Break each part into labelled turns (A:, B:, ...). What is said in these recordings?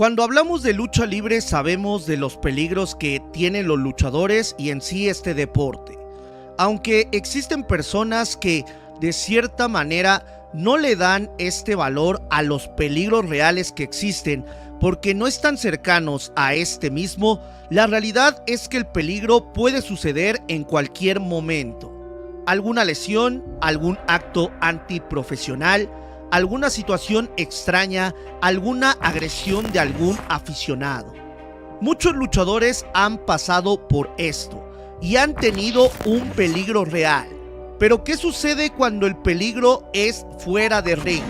A: Cuando hablamos de lucha libre sabemos de los peligros que tienen los luchadores y en sí este deporte. Aunque existen personas que de cierta manera no le dan este valor a los peligros reales que existen porque no están cercanos a este mismo, la realidad es que el peligro puede suceder en cualquier momento. Alguna lesión, algún acto antiprofesional, alguna situación extraña, alguna agresión de algún aficionado. Muchos luchadores han pasado por esto y han tenido un peligro real. Pero ¿qué sucede cuando el peligro es fuera de ring?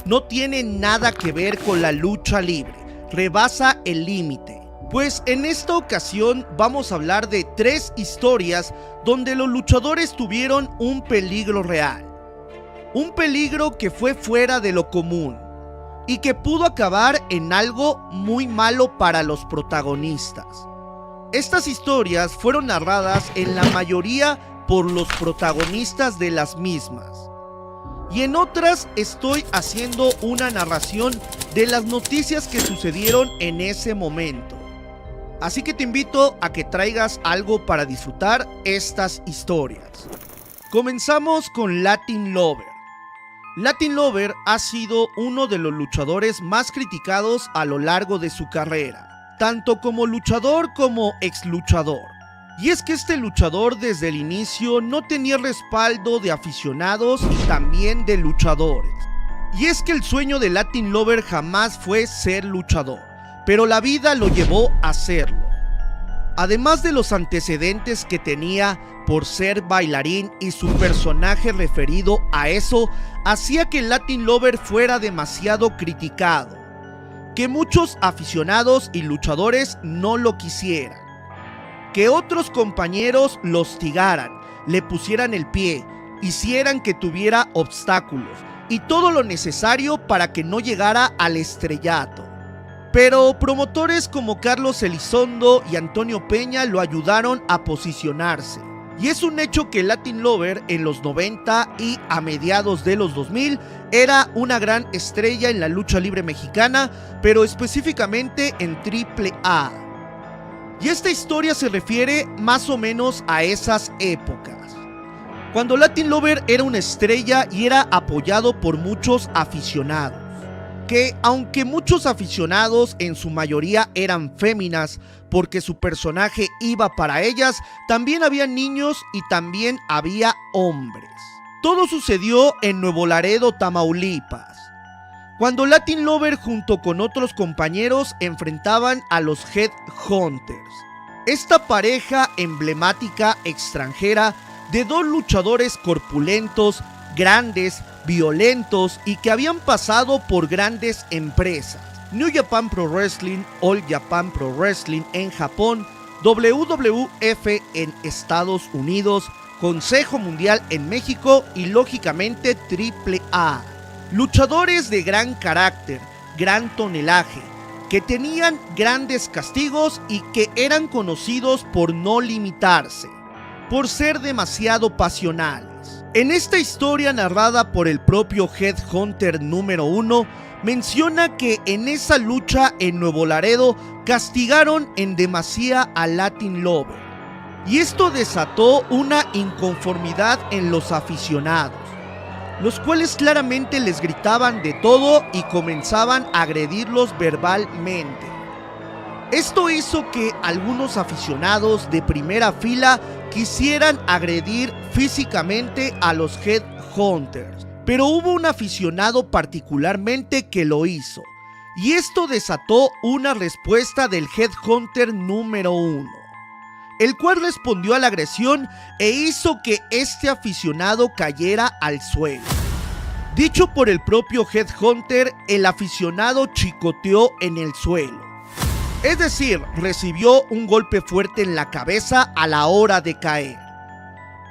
A: No tiene nada que ver con la lucha libre, rebasa el límite. Pues en esta ocasión vamos a hablar de 3 historias donde los luchadores tuvieron un peligro real. Un peligro que fue fuera de lo común y que pudo acabar en algo muy malo para los protagonistas. Estas historias fueron narradas en la mayoría por los protagonistas de las mismas. Y en otras estoy haciendo una narración de las noticias que sucedieron en ese momento. Así que te invito a que traigas algo para disfrutar estas historias. Comenzamos con Latin Lover. Latin Lover ha sido uno de los luchadores más criticados a lo largo de su carrera, tanto como luchador como ex luchador. Y es que este luchador desde el inicio no tenía respaldo de aficionados y también de luchadores. Y es que el sueño de Latin Lover jamás fue ser luchador, pero la vida lo llevó a serlo. Además de los antecedentes que tenía por ser bailarín y su personaje referido a eso, hacía que Latin Lover fuera demasiado criticado, que muchos aficionados y luchadores no lo quisieran, que otros compañeros lo hostigaran, le pusieran el pie, hicieran que tuviera obstáculos y todo lo necesario para que no llegara al estrellato. Pero promotores como Carlos Elizondo y Antonio Peña lo ayudaron a posicionarse. Y es un hecho que Latin Lover en los 90 y a mediados de los 2000 era una gran estrella en la lucha libre mexicana, pero específicamente en AAA. Y esta historia se refiere más o menos a esas épocas, cuando Latin Lover era una estrella y era apoyado por muchos aficionados. Que aunque muchos aficionados en su mayoría eran féminas porque su personaje iba para ellas, también había niños y también había hombres. Todo sucedió en Nuevo Laredo, Tamaulipas, cuando Latin Lover junto con otros compañeros enfrentaban a los Headhunters, esta pareja emblemática extranjera de 2 luchadores corpulentos, grandes, violentos y que habían pasado por grandes empresas: New Japan Pro Wrestling, All Japan Pro Wrestling en Japón, WWF en Estados Unidos, Consejo Mundial en México y lógicamente AAA. Luchadores de gran carácter, gran tonelaje, que tenían grandes castigos y que eran conocidos por no limitarse, por ser demasiado pasionales. En esta historia narrada por el propio Headhunter número 1, menciona que en esa lucha en Nuevo Laredo castigaron en demasía a Latin Lover. Y esto desató una inconformidad en los aficionados, los cuales claramente les gritaban de todo y comenzaban a agredirlos verbalmente. Esto hizo que algunos aficionados de primera fila quisieran agredir físicamente a los Headhunters, pero hubo un aficionado particularmente que lo hizo, y esto desató una respuesta del Headhunter número 1, el cual respondió a la agresión e hizo que este aficionado cayera al suelo. Dicho por el propio Headhunter, el aficionado chicoteó en el suelo. Es decir, recibió un golpe fuerte en la cabeza a la hora de caer.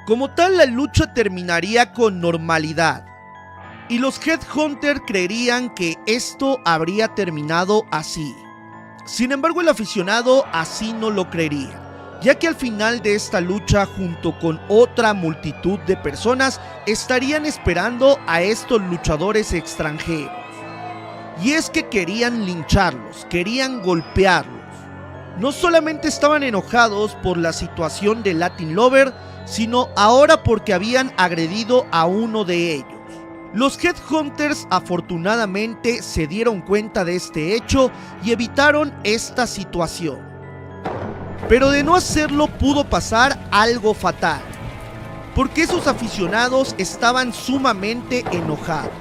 A: Como tal, la lucha terminaría con normalidad, y los Headhunters creerían que esto habría terminado así. Sin embargo, el aficionado así no lo creería, ya que al final de esta lucha, junto con otra multitud de personas, estarían esperando a estos luchadores extranjeros. y es que querían lincharlos, querían golpearlos. No solamente estaban enojados por la situación de Latin Lover, sino ahora porque habían agredido a uno de ellos. Los Headhunters afortunadamente se dieron cuenta de este hecho y evitaron esta situación. Pero de no hacerlo pudo pasar algo fatal, porque esos aficionados estaban sumamente enojados.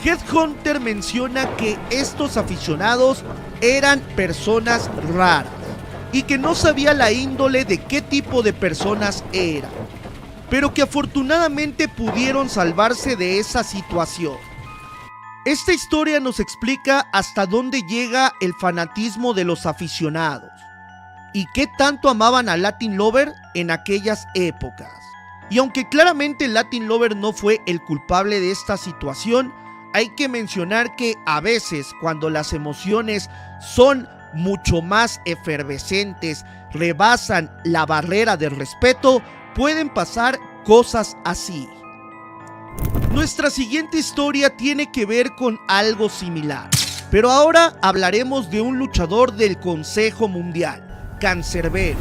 A: Headhunter menciona que estos aficionados eran personas raras y que no sabía la índole de qué tipo de personas eran, pero que afortunadamente pudieron salvarse de esa situación. Esta historia nos explica hasta dónde llega el fanatismo de los aficionados y qué tanto amaban a Latin Lover en aquellas épocas. Y aunque claramente Latin Lover no fue el culpable de esta situación, hay que mencionar que a veces cuando las emociones son mucho más efervescentes, rebasan la barrera del respeto, pueden pasar cosas así. Nuestra siguiente historia tiene que ver con algo similar, pero ahora hablaremos de un luchador del Consejo Mundial, Cancerbero,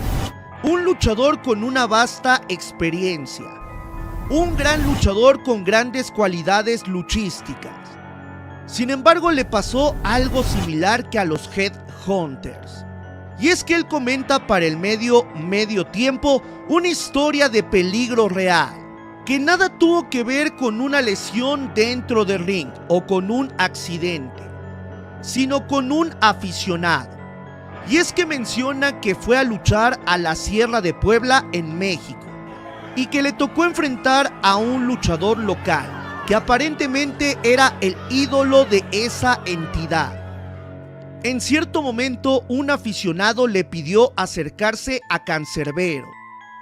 A: un luchador con una vasta experiencia, un gran luchador con grandes cualidades luchísticas. Sin embargo, le pasó algo similar que a los Headhunters. Y es que él comenta para el medio Tiempo una historia de peligro real, que nada tuvo que ver con una lesión dentro del ring o con un accidente, sino con un aficionado. Y es que menciona que fue a luchar a la Sierra de Puebla en México y que le tocó enfrentar a un luchador local que aparentemente era el ídolo de esa entidad. En cierto momento, un aficionado le pidió acercarse a Cancerbero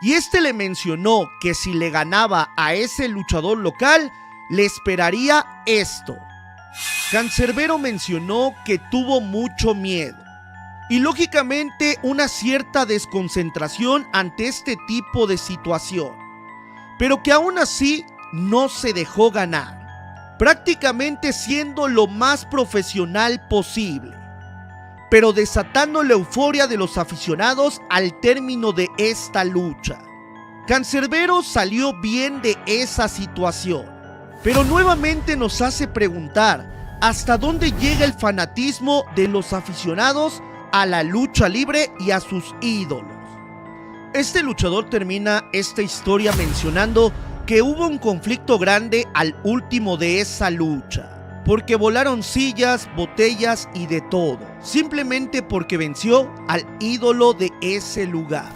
A: y este le mencionó que si le ganaba a ese luchador local, le esperaría esto. Cancerbero mencionó que tuvo mucho miedo y lógicamente una cierta desconcentración ante este tipo de situación, pero que aún así no se dejó ganar, prácticamente siendo lo más profesional posible, pero desatando la euforia de los aficionados al término de esta lucha. Cancerbero salió bien de esa situación, pero nuevamente nos hace preguntar hasta dónde llega el fanatismo de los aficionados a la lucha libre y a sus ídolos. Este luchador termina esta historia mencionando que hubo un conflicto grande al último de esa lucha, porque volaron sillas, botellas y de todo, simplemente porque venció al ídolo de ese lugar.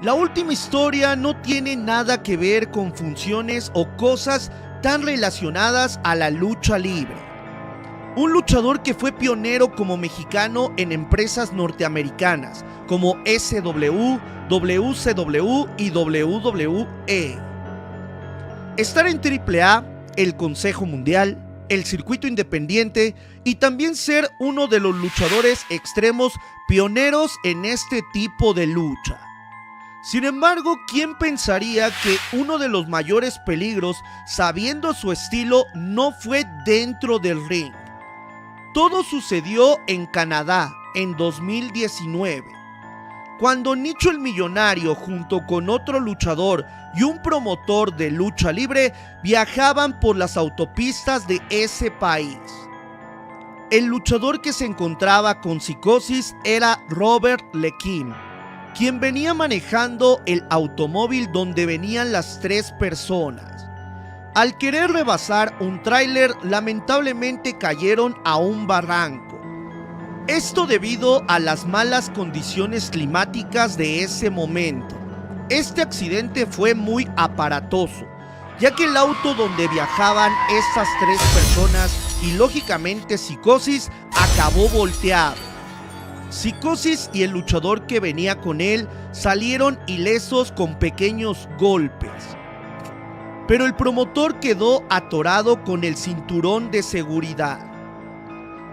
A: La última historia no tiene nada que ver con funciones o cosas tan relacionadas a la lucha libre. Un luchador que fue pionero como mexicano en empresas norteamericanas como SW, WCW y WWE. Estar en AAA, el Consejo Mundial, el circuito independiente y también ser uno de los luchadores extremos pioneros en este tipo de lucha. Sin embargo, ¿quién pensaría que uno de los mayores peligros, sabiendo su estilo, no fue dentro del ring? Todo sucedió en Canadá en 2019. Cuando Nicho el Millonario junto con otro luchador y un promotor de lucha libre viajaban por las autopistas de ese país. El luchador que se encontraba con psicosis era Robert Lequim, quien venía manejando el automóvil donde venían las tres personas. Al querer rebasar un tráiler, lamentablemente cayeron a un barranco. Esto debido a las malas condiciones climáticas de ese momento. Este accidente fue muy aparatoso, ya que el auto donde viajaban estas tres personas y lógicamente Psicosis acabó volteado. Psicosis y el luchador que venía con él salieron ilesos con pequeños golpes, pero el promotor quedó atorado con el cinturón de seguridad.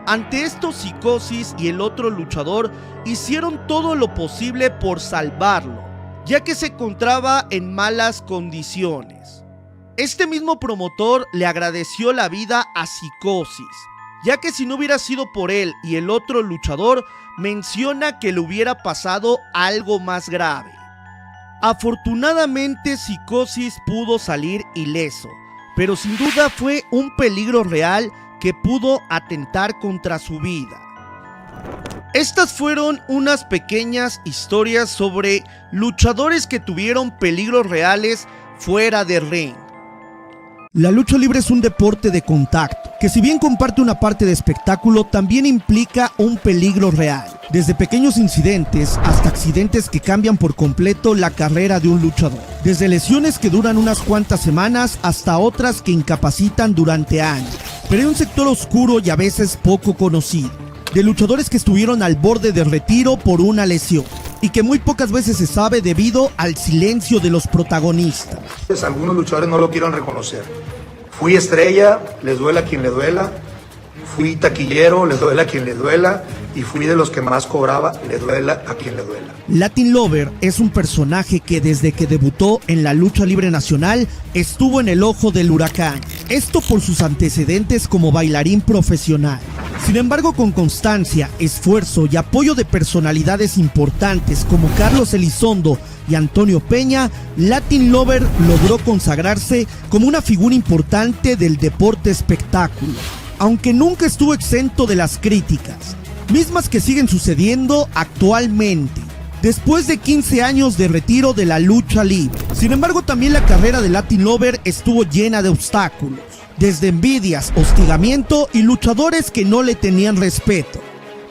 A: Ante esto, Psicosis y el otro luchador hicieron todo lo posible por salvarlo, ya que se encontraba en malas condiciones. Este mismo promotor le agradeció la vida a Psicosis, ya que si no hubiera sido por él y el otro luchador, menciona que le hubiera pasado algo más grave. Afortunadamente, Psicosis pudo salir ileso, pero sin duda fue un peligro real que pudo atentar contra su vida. Estas fueron unas pequeñas historias sobre luchadores que tuvieron peligros reales fuera del ring. La lucha libre es un deporte de contacto, que si bien comparte una parte de espectáculo, también implica un peligro real. Desde pequeños incidentes hasta accidentes que cambian por completo la carrera de un luchador. Desde lesiones que duran unas cuantas semanas hasta otras que incapacitan durante años. Pero hay un sector oscuro y a veces poco conocido, de luchadores que estuvieron al borde del retiro por una lesión y que muy pocas veces se sabe debido al silencio de los protagonistas.
B: Algunos luchadores no lo quieren reconocer. Fui estrella, les duela a quien le duela. Fui taquillero, les duela a quien le duela. Y fui de los que más cobraba, le duela a quien le duela.
A: Latin Lover es un personaje que desde que debutó en la lucha libre nacional estuvo en el ojo del huracán. Esto por sus antecedentes como bailarín profesional. Sin embargo, con constancia, esfuerzo y apoyo de personalidades importantes como Carlos Elizondo y Antonio Peña, Latin Lover logró consagrarse como una figura importante del deporte espectáculo, aunque nunca estuvo exento de las críticas, mismas que siguen sucediendo actualmente, después de 15 años de retiro de la lucha libre. Sin embargo, también la carrera de Latin Lover estuvo llena de obstáculos, desde envidias, hostigamiento y luchadores que no le tenían respeto.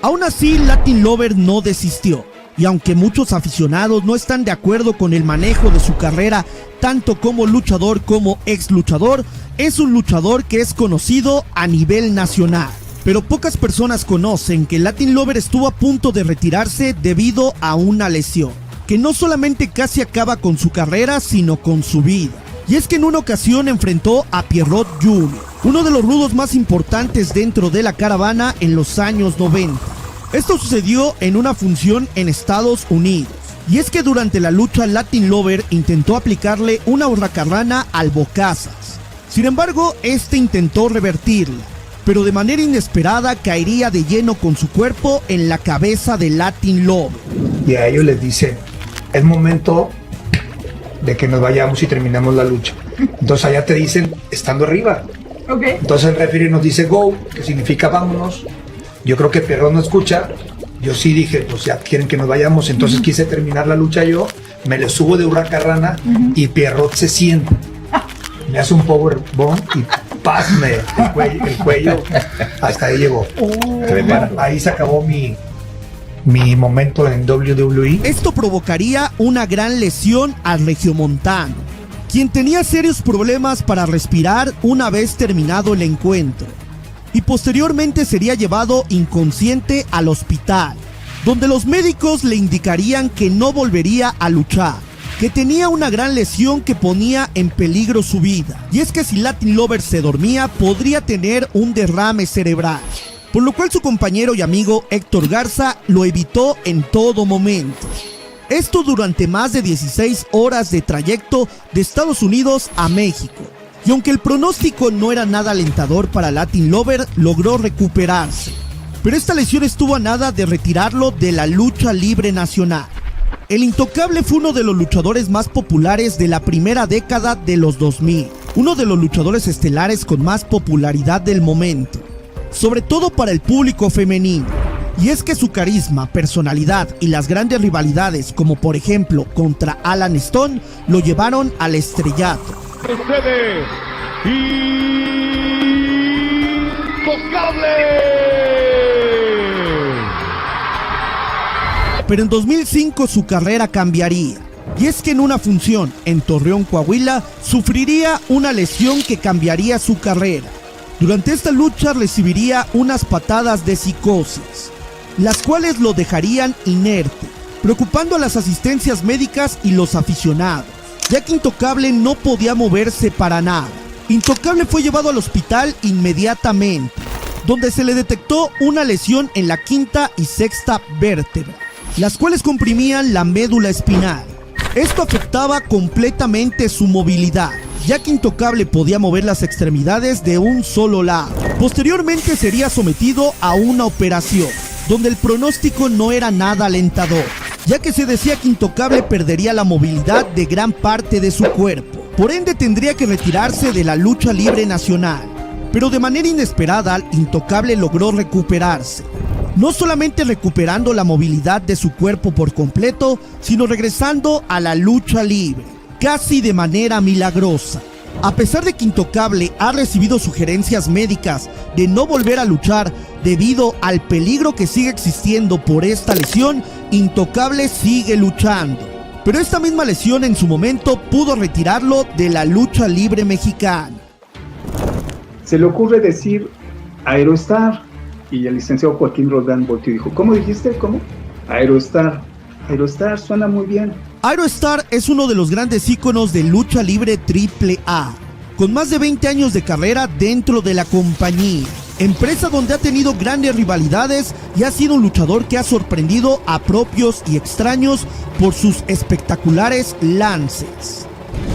A: Aún así, Latin Lover no desistió, y aunque muchos aficionados no están de acuerdo con el manejo de su carrera, tanto como luchador como ex luchador, es un luchador que es conocido a nivel nacional. Pero pocas personas conocen que Latin Lover estuvo a punto de retirarse debido a una lesión, que no solamente casi acaba con su carrera, sino con su vida. Y es que en una ocasión enfrentó a Pierrot Jr., uno de los rudos más importantes dentro de la caravana en los años 90. Esto sucedió en una función en Estados Unidos. Y es que durante la lucha Latin Lover intentó aplicarle una hurracarrana al Bocazas. Sin embargo, este intentó revertirla, pero de manera inesperada caería de lleno con su cuerpo en la cabeza de Latin Lover.
B: Y a ellos les dice, es momento de que nos vayamos y terminamos la lucha. Entonces allá te dicen, estando arriba.
C: Okay.
B: Entonces el referee nos dice go, que significa vámonos. Yo creo que Pierrot no escucha. Yo sí dije, pues ya quieren que nos vayamos. Entonces quise terminar la lucha yo. Me le subo de hurracarrana y Pierrot se sienta. Me hace un powerbomb y pasme el cuello. Hasta ahí llegó. Ahí se acabó mi momento en WWE.
A: Esto provocaría una gran lesión al regiomontano, quien tenía serios problemas para respirar una vez terminado el encuentro, y posteriormente sería llevado inconsciente al hospital, donde los médicos le indicarían que no volvería a luchar, que tenía una gran lesión que ponía en peligro su vida, y es que si Latin Lover se dormía podría tener un derrame cerebral, por lo cual su compañero y amigo Héctor Garza lo evitó en todo momento. Esto durante más de 16 horas de trayecto de Estados Unidos a México. Y aunque el pronóstico no era nada alentador para Latin Lover, logró recuperarse. Pero esta lesión estuvo a nada de retirarlo de la lucha libre nacional. El Intocable fue uno de los luchadores más populares de la primera década de los 2000. Uno de los luchadores estelares con más popularidad del momento, sobre todo para el público femenino. Y es que su carisma, personalidad y las grandes rivalidades, como por ejemplo contra Alan Stone, lo llevaron al estrellato. Pero en 2005 su carrera cambiaría. Y es que en una función en Torreón, Coahuila, sufriría una lesión que cambiaría su carrera. Durante esta lucha recibiría unas patadas de Psicosis, las cuales lo dejarían inerte, preocupando a las asistencias médicas y los aficionados, ya que Intocable no podía moverse para nada. Intocable fue llevado al hospital inmediatamente, donde se le detectó una lesión en la quinta y sexta vértebra, las cuales comprimían la médula espinal. Esto afectaba completamente su movilidad, ya que Intocable podía mover las extremidades de un solo lado. Posteriormente sería sometido a una operación, donde el pronóstico no era nada alentador, ya que se decía que Intocable perdería la movilidad de gran parte de su cuerpo. Por ende tendría que retirarse de la lucha libre nacional. Pero de manera inesperada, Intocable logró recuperarse. No solamente recuperando la movilidad de su cuerpo por completo, sino regresando a la lucha libre, casi de manera milagrosa. A pesar de que Intocable ha recibido sugerencias médicas de no volver a luchar debido al peligro que sigue existiendo por esta lesión, Intocable sigue luchando. Pero esta misma lesión en su momento pudo retirarlo de la lucha libre mexicana.
C: Se le ocurre decir Aerostar. Y el licenciado Joaquín Roldán volteó y dijo, ¿cómo dijiste? ¿Cómo? Aerostar. Aerostar suena muy bien.
A: Aerostar es uno de los grandes íconos de lucha libre AAA, con más de 20 años de carrera dentro de la compañía, empresa donde ha tenido grandes rivalidades y ha sido un luchador que ha sorprendido a propios y extraños por sus espectaculares lances.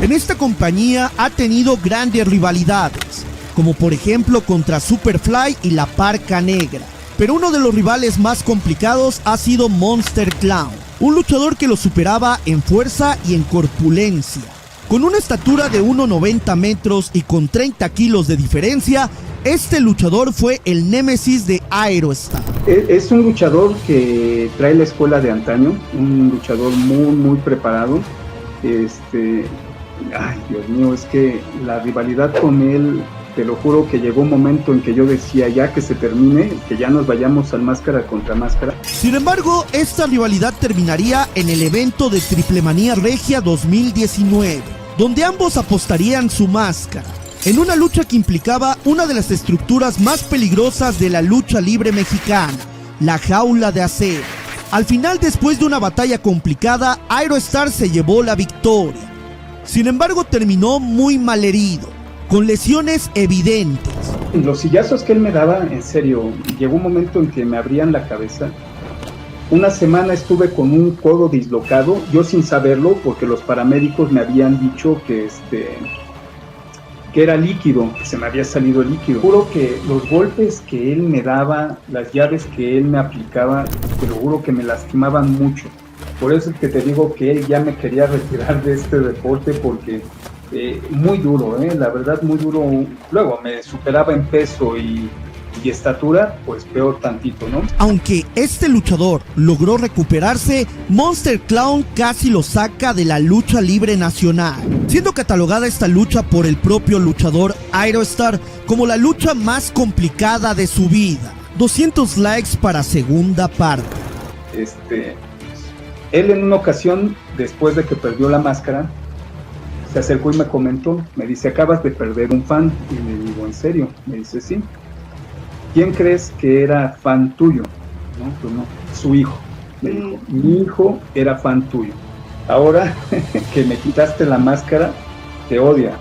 A: En esta compañía ha tenido grandes rivalidades, como por ejemplo contra Superfly y la Parca Negra. Pero uno de los rivales más complicados ha sido Monster Clown, un luchador que lo superaba en fuerza y en corpulencia. Con una estatura de 1,90 metros y con 30 kilos de diferencia, este luchador fue el némesis de Aerostar.
C: Es un luchador que trae la escuela de antaño, un luchador muy preparado. Ay, Dios mío, es que la rivalidad con él, te lo juro que llegó un momento en que yo decía ya que se termine, que ya nos vayamos al máscara contra máscara.
A: Sin embargo, esta rivalidad terminaría en el evento de Triplemanía Regia 2019, donde ambos apostarían su máscara, en una lucha que implicaba una de las estructuras más peligrosas de la lucha libre mexicana, la jaula de acero. Al final, después de una batalla complicada, Aerostar se llevó la victoria. Sin embargo, terminó muy malherido, con lesiones evidentes.
C: Los sillazos que él me daba, en serio, llegó un momento en que me abrían la cabeza. Una semana estuve con un codo dislocado, yo sin saberlo, porque los paramédicos me habían dicho que era líquido, que se me había salido líquido. Juro que los golpes que él me daba, las llaves que él me aplicaba, te lo juro que me lastimaban mucho. Por eso es que te digo que él ya me quería retirar de este deporte, porque muy duro, la verdad muy duro. Luego me superaba en peso y estatura, pues peor tantito, ¿no?
A: Aunque este luchador logró recuperarse, Monster Clown casi lo saca de la lucha libre nacional, siendo catalogada esta lucha por el propio luchador Aerostar como la lucha más complicada de su vida. 200 likes para segunda parte.
C: Él en una ocasión, después de que perdió la máscara, se acercó y me comentó, me dice, acabas de perder un fan. Y le digo, ¿en serio? Me dice, sí. ¿Quién crees que era fan tuyo? No, pues no, su hijo. Me dijo, mi hijo era fan tuyo. Ahora que me quitaste la máscara, te odia.